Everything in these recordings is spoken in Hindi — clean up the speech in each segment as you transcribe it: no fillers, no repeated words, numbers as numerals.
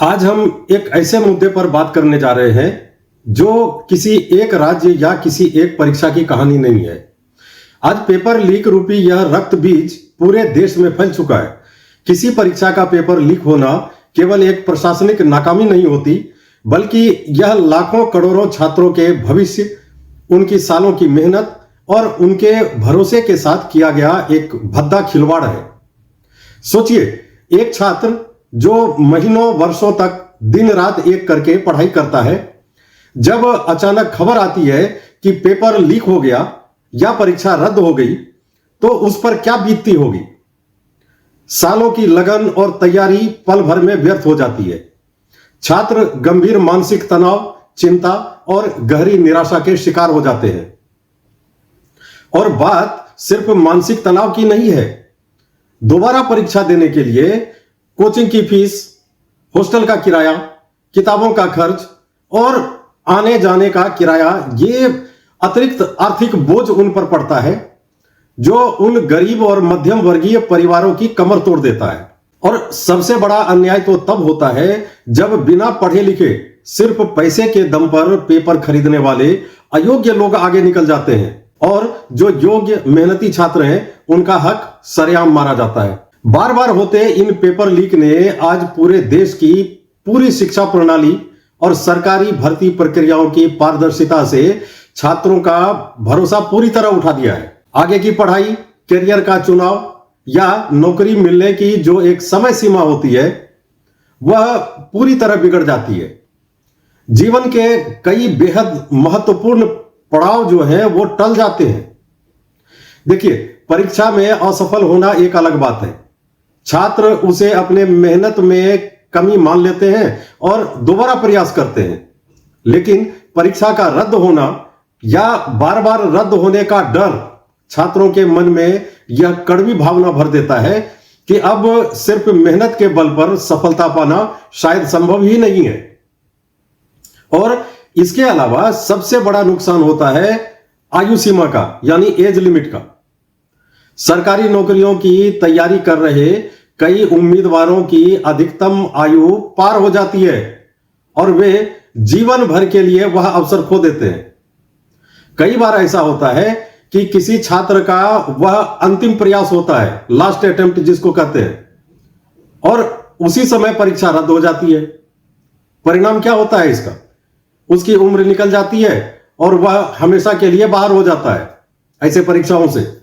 आज हम एक ऐसे मुद्दे पर बात करने जा रहे हैं जो किसी एक राज्य या किसी एक परीक्षा की कहानी नहीं है। आज पेपर लीक रूपी यह रक्त बीज पूरे देश में फैल चुका है। किसी परीक्षा का पेपर लीक होना केवल एक प्रशासनिक नाकामी नहीं होती, बल्कि यह लाखों करोड़ों छात्रों के भविष्य, उनकी सालों की मेहनत और उनके भरोसे के साथ किया गया एक भद्दा खिलवाड़ है। सोचिए, एक छात्र जो महीनों वर्षों तक दिन रात एक करके पढ़ाई करता है, जब अचानक खबर आती है कि पेपर लीक हो गया या परीक्षा रद्द हो गई, तो उस पर क्या बीतती होगी। सालों की लगन और तैयारी पल भर में व्यर्थ हो जाती है। छात्र गंभीर मानसिक तनाव, चिंता और गहरी निराशा के शिकार हो जाते हैं। और बात सिर्फ मानसिक तनाव की नहीं है। दोबारा परीक्षा देने के लिए कोचिंग की फीस, हॉस्टल का किराया, किताबों का खर्च और आने जाने का किराया, ये अतिरिक्त आर्थिक बोझ उन पर पड़ता है जो उन गरीब और मध्यम वर्गीय परिवारों की कमर तोड़ देता है। और सबसे बड़ा अन्याय तो तब होता है जब बिना पढ़े लिखे सिर्फ पैसे के दम पर पेपर खरीदने वाले अयोग्य लोग आगे निकल जाते हैं और जो योग्य मेहनती छात्र हैं उनका हक सरेआम मारा जाता है। बार बार होते इन पेपर लीक ने आज पूरे देश की पूरी शिक्षा प्रणाली और सरकारी भर्ती प्रक्रियाओं की पारदर्शिता से छात्रों का भरोसा पूरी तरह उठा दिया है। आगे की पढ़ाई, करियर का चुनाव या नौकरी मिलने की जो एक समय सीमा होती है, वह पूरी तरह बिगड़ जाती है। जीवन के कई बेहद महत्वपूर्ण पड़ाव जो हैं वो टल जाते हैं। देखिए, परीक्षा में असफल होना एक अलग बात है। छात्र उसे अपने मेहनत में कमी मान लेते हैं और दोबारा प्रयास करते हैं। लेकिन परीक्षा का रद्द होना या बार बार रद्द होने का डर छात्रों के मन में यह कड़वी भावना भर देता है कि अब सिर्फ मेहनत के बल पर सफलता पाना शायद संभव ही नहीं है। और इसके अलावा सबसे बड़ा नुकसान होता है आयु सीमा का, यानी एज लिमिट का। सरकारी नौकरियों की तैयारी कर रहे कई उम्मीदवारों की अधिकतम आयु पार हो जाती है और वे जीवन भर के लिए वह अवसर खो देते हैं। कई बार ऐसा होता है कि किसी छात्र का वह अंतिम प्रयास होता है, लास्ट अटेम्प्ट जिसको कहते हैं, और उसी समय परीक्षा रद्द हो जाती है। परिणाम क्या होता है इसका? उसकी उम्र निकल जाती है और वह हमेशा के लिए बाहर हो जाता है ऐसे परीक्षाओं से।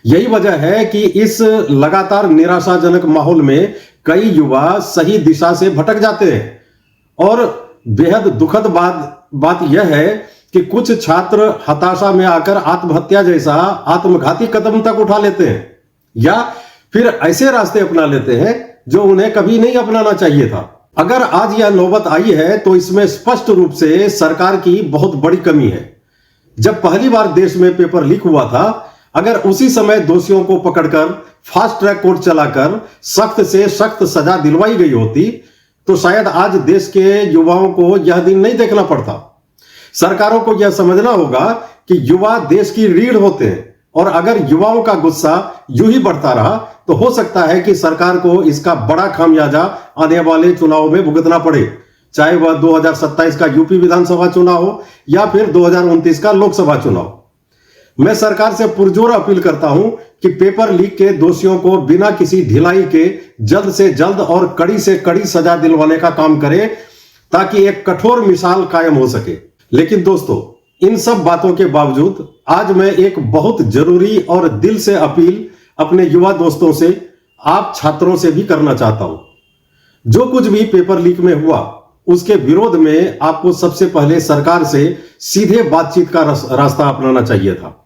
यही वजह है कि इस लगातार निराशाजनक माहौल में कई युवा सही दिशा से भटक जाते हैं। और बेहद दुखद बात यह है कि कुछ छात्र हताशा में आकर आत्महत्या जैसा आत्मघाती कदम तक उठा लेते हैं या फिर ऐसे रास्ते अपना लेते हैं जो उन्हें कभी नहीं अपनाना चाहिए था। अगर आज यह नौबत आई है तो इसमें स्पष्ट रूप से सरकार की बहुत बड़ी कमी है। जब पहली बार देश में पेपर लीक हुआ था, अगर उसी समय दोषियों को पकड़कर फास्ट ट्रैक कोर्ट चलाकर सख्त से सख्त सजा दिलवाई गई होती तो शायद आज देश के युवाओं को यह दिन नहीं देखना पड़ता। सरकारों को यह समझना होगा कि युवा देश की रीढ़ होते हैं और अगर युवाओं का गुस्सा यूं ही बढ़ता रहा तो हो सकता है कि सरकार को इसका बड़ा खामियाजा आने वाले चुनाव में भुगतना पड़े, चाहे वह 2027 का यूपी विधानसभा चुनाव हो या फिर 2029 का लोकसभा चुनाव। मैं सरकार से पुरजोर अपील करता हूं कि पेपर लीक के दोषियों को बिना किसी ढिलाई के जल्द से जल्द और कड़ी से कड़ी सजा दिलवाने का काम करे ताकि एक कठोर मिसाल कायम हो सके। लेकिन दोस्तों, इन सब बातों के बावजूद आज मैं एक बहुत जरूरी और दिल से अपील अपने युवा दोस्तों से, आप छात्रों से भी करना चाहता हूं। जो कुछ भी पेपर लीक में हुआ उसके विरोध में आपको सबसे पहले सरकार से सीधे बातचीत का रास्ता अपनाना चाहिए था।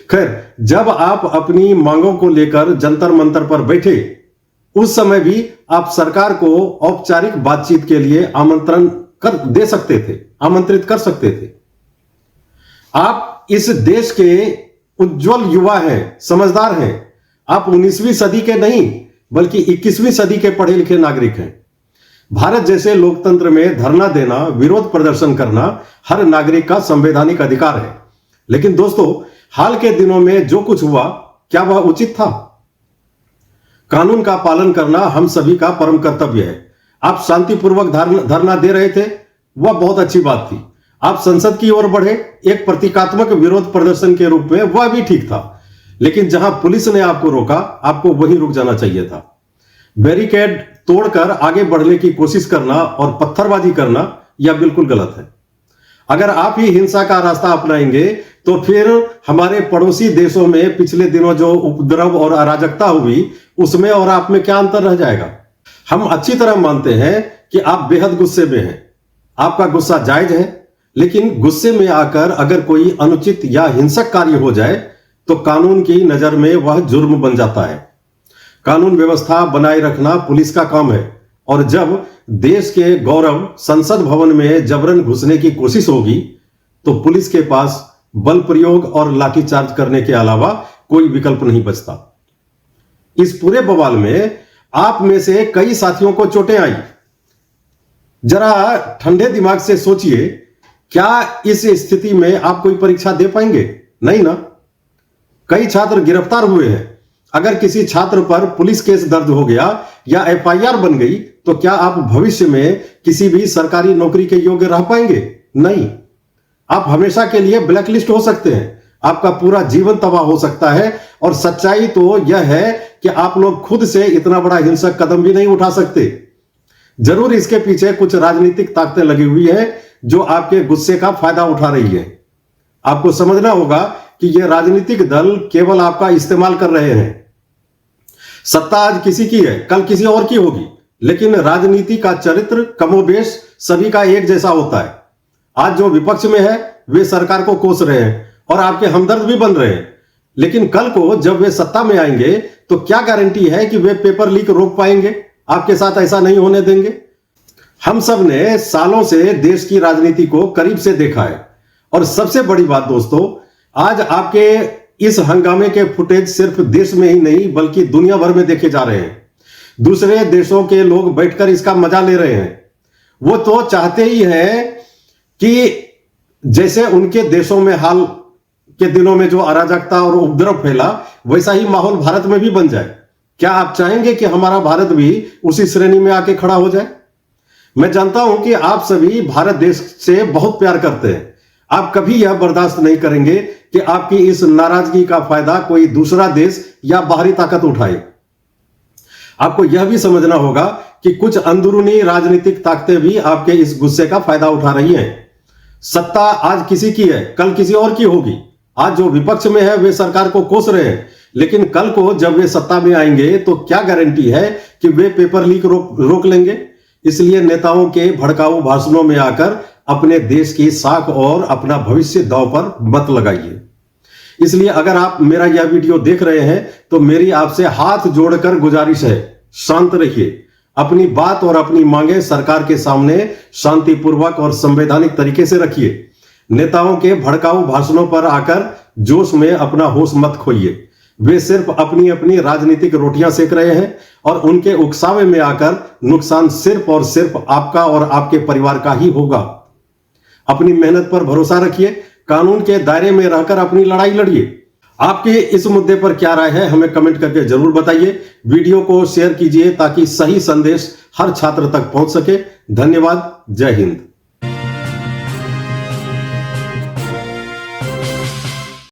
खैर, जब आप अपनी मांगों को लेकर जंतर मंतर पर बैठे, उस समय भी आप सरकार को औपचारिक बातचीत के लिए आमंत्रित कर सकते थे। आप इस देश के उज्जवल युवा हैं, समझदार हैं। आप 19वीं सदी के नहीं बल्कि 21वीं सदी के पढ़े लिखे नागरिक हैं। भारत जैसे लोकतंत्र में धरना देना, विरोध प्रदर्शन करना हर नागरिक का संवैधानिक अधिकार है। लेकिन दोस्तों, हाल के दिनों में जो कुछ हुआ, क्या वह उचित था? कानून का पालन करना हम सभी का परम कर्तव्य है। आप शांतिपूर्वक धरना दे रहे थे, वह बहुत अच्छी बात थी। आप संसद की ओर बढ़े एक प्रतीकात्मक विरोध प्रदर्शन के रूप में, वह भी ठीक था। लेकिन जहां पुलिस ने आपको रोका, आपको वहीं रुक जाना चाहिए था। बैरिकेड तोड़कर आगे बढ़ने की कोशिश करना और पत्थरबाजी करना यह बिल्कुल गलत है। अगर आप ही हिंसा का रास्ता अपनाएंगे तो फिर हमारे पड़ोसी देशों में पिछले दिनों जो उपद्रव और अराजकता हुई, उसमें और आप में क्या अंतर रह जाएगा। हम अच्छी तरह मानते हैं कि आप बेहद गुस्से में हैं। आपका गुस्सा जायज है, लेकिन गुस्से में आकर अगर कोई अनुचित या हिंसक कार्य हो जाए तो कानून की नजर में वह जुर्म बन जाता है। कानून व्यवस्था बनाए रखना पुलिस का काम है, और जब देश के गौरव संसद भवन में जबरन घुसने की कोशिश होगी तो पुलिस के पास बल प्रयोग और लाठीचार्ज करने के अलावा कोई विकल्प नहीं बचता। इस पूरे बवाल में आप में से कई साथियों को चोटें आई। जरा ठंडे दिमाग से सोचिए, क्या इस स्थिति में आप कोई परीक्षा दे पाएंगे? नहीं ना। कई छात्र गिरफ्तार हुए हैं। अगर किसी छात्र पर पुलिस केस दर्ज हो गया या एफआईआर बन गई तो क्या आप भविष्य में किसी भी सरकारी नौकरी के योग्य रह पाएंगे? नहीं। आप हमेशा के लिए ब्लैकलिस्ट हो सकते हैं। आपका पूरा जीवन तबाह हो सकता है। और सच्चाई तो यह है कि आप लोग खुद से इतना बड़ा हिंसक कदम भी नहीं उठा सकते। जरूर इसके पीछे कुछ राजनीतिक ताकतें लगी हुई है जो आपके गुस्से का फायदा उठा रही है। आपको समझना होगा कि यह राजनीतिक दल केवल आपका इस्तेमाल कर रहे हैं। सत्ता आज किसी की है, कल किसी और की होगी, लेकिन राजनीति का चरित्र कमोबेश सभी का एक जैसा होता है। आज जो विपक्ष में है वे सरकार को कोस रहे हैं और आपके हमदर्द भी बन रहे हैं, लेकिन कल को जब वे सत्ता में आएंगे तो क्या गारंटी है कि वे पेपर लीक रोक पाएंगे? आपके साथ ऐसा नहीं होने देंगे। हम सब ने सालों से देश की राजनीति को करीब से देखा है, और सबसे बड़ी बात दोस्तों, आज आपके इस हंगामे के फुटेज सिर्फ देश में ही नहीं बल्कि दुनिया भर में देखे जा रहे हैं। दूसरे देशों के लोग बैठकर इसका मजा ले रहे हैं। वो तो चाहते ही हैं कि जैसे उनके देशों में हाल के दिनों में जो अराजकता और उपद्रव फैला, वैसा ही माहौल भारत में भी बन जाए। क्या आप चाहेंगे कि हमारा भारत भी उसी श्रेणी में आके खड़ा हो जाए? मैं जानता हूं कि आप सभी भारत देश से बहुत प्यार करते हैं। आप कभी यह बर्दाश्त नहीं करेंगे कि आपकी इस नाराजगी का फायदा कोई दूसरा देश या बाहरी ताकत उठाए। आपको यह भी समझना होगा कि कुछ अंदरूनी राजनीतिक ताकतें भी आपके इस गुस्से का फायदा उठा रही हैं। सत्ता आज किसी की है, कल किसी और की होगी। आज जो विपक्ष में है वे सरकार को कोस रहे हैं, लेकिन कल को जब वे सत्ता में आएंगे तो क्या गारंटी है कि वे पेपर लीक रोक लेंगे? इसलिए नेताओं के भड़काऊ भाषणों में आकर अपने देश की साख और अपना भविष्य दांव पर मत लगाइए। इसलिए अगर आप मेरा यह वीडियो देख रहे हैं तो मेरी आपसे हाथ जोड़कर गुजारिश है, शांत रहिए। अपनी बात और अपनी मांगे सरकार के सामने शांतिपूर्वक और संवैधानिक तरीके से रखिए। नेताओं के भड़काऊ भाषणों पर आकर जोश में अपना होश मत खोइए। वे सिर्फ अपनी अपनी राजनीतिक रोटियां सेक रहे हैं और उनके उकसावे में आकर नुकसान सिर्फ और सिर्फ आपका और आपके परिवार का ही होगा। अपनी मेहनत पर भरोसा रखिए, कानून के दायरे में रहकर अपनी लड़ाई लड़िए। आपके इस मुद्दे पर क्या राय है हमें कमेंट करके जरूर बताइए। वीडियो को शेयर कीजिए ताकि सही संदेश हर छात्र तक पहुंच सके। धन्यवाद। जय हिंद।